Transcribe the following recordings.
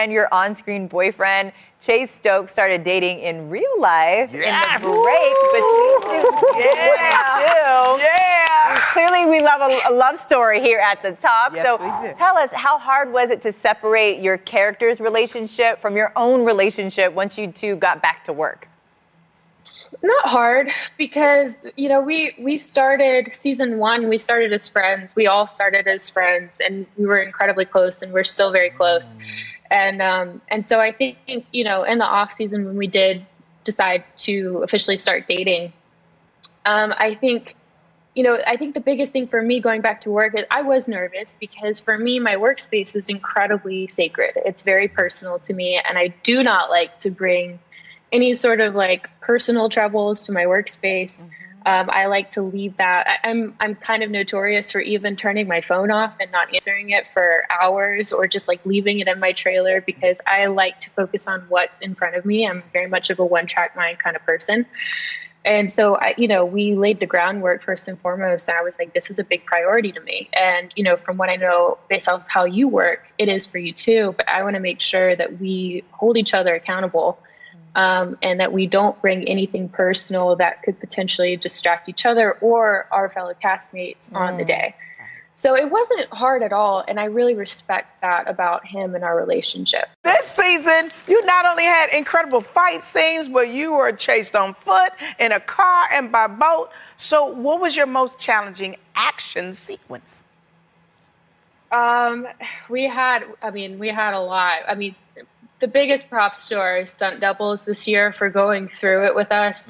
and your on-screen boyfriend, Chase Stokes, started dating in real life in the break between two. Yeah. Clearly, we love a love story here at the top. Yes, so we do. tell us, how hard was it to separate your character's relationship from your own relationship once you two got back to work? Not hard, because, you know, we started season 1, we started as friends. We all started as friends, and we were incredibly close, and we're still very close. And so I think, you know, in the off season, when we did decide to officially start dating, I think the biggest thing for me going back to work is I was nervous, because for me, my workspace was incredibly sacred. It's very personal to me, and I do not like to bring any sort of like personal troubles to my workspace. I like to leave that. I'm kind of notorious for even turning my phone off and not answering it for hours, or just like leaving it in my trailer, because I like to focus on what's in front of me. I'm very much of a one-track mind kind of person. And so, we laid the groundwork first and foremost. And I was like, this is a big priority to me. And, you know, from what I know, based off how you work, it is for you too. But I want to make sure that we hold each other accountable. And that we don't bring anything personal that could potentially distract each other or our fellow castmates on the day. So it wasn't hard at all, and I really respect that about him and our relationship. This season, you not only had incredible fight scenes, but you were chased on foot, in a car, and by boat. So what was your most challenging action sequence? We had a lot. I mean, the biggest props to our stunt doubles this year for going through it with us,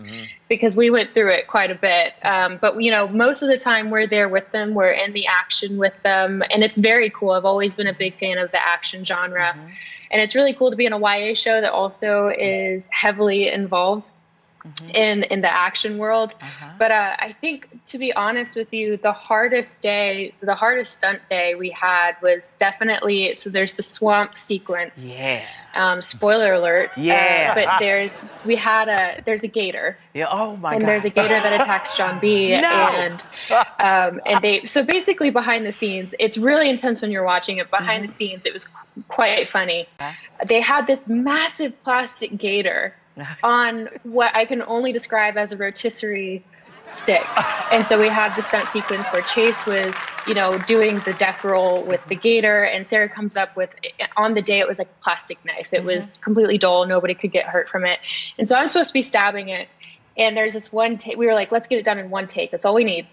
because we went through it quite a bit. But, you know, most of the time we're there with them. We're in the action with them. And it's very cool. I've always been a big fan of the action genre. And it's really cool to be in a YA show that also is heavily involved in the action world. But I think, to be honest with you, the hardest stunt day we had was definitely, so there's the swamp sequence. Spoiler alert. But there's a gator. Oh my God. And there's a gator that attacks John B. And so basically behind the scenes, it's really intense when you're watching it. Behind the scenes, it was quite funny. They had this massive plastic gator on what I can only describe as a rotisserie stick. And so we had the stunt sequence where Chase was, you know, doing the death roll with the gator, and Sarah comes up with, on the day, it was like a plastic knife. It was completely dull. Nobody could get hurt from it. And so I'm supposed to be stabbing it. And there's this one take, we were like, let's get it done in one take. That's all we need.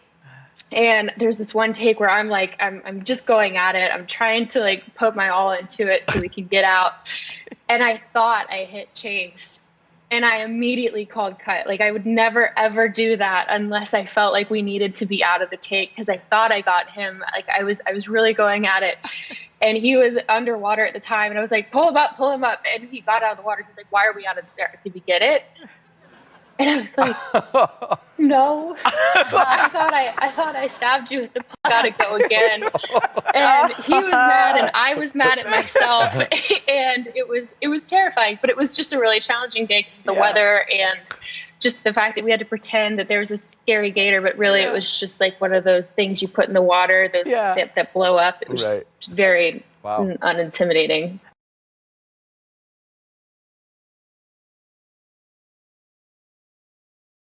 And there's this one take where I'm like, I'm just going at it. I'm trying to like put my all into it so we can get out. And I thought I hit Chase. And I immediately called cut. Like, I would never, ever do that unless I felt like we needed to be out of the take, because I thought I got him. Like, I was really going at it. And he was underwater at the time. And I was like, pull him up. And he got out of the water. He's like, why are we out of there? Did we get it? And I was like, no. I thought I stabbed you with the gotta go again. And he was mad, and I was mad at myself. And it was terrifying, but it was just a really challenging day because of the weather and just the fact that we had to pretend that there was a scary gator, but really it was just like one of those things you put in the water, those that blow up. It was very unintimidating.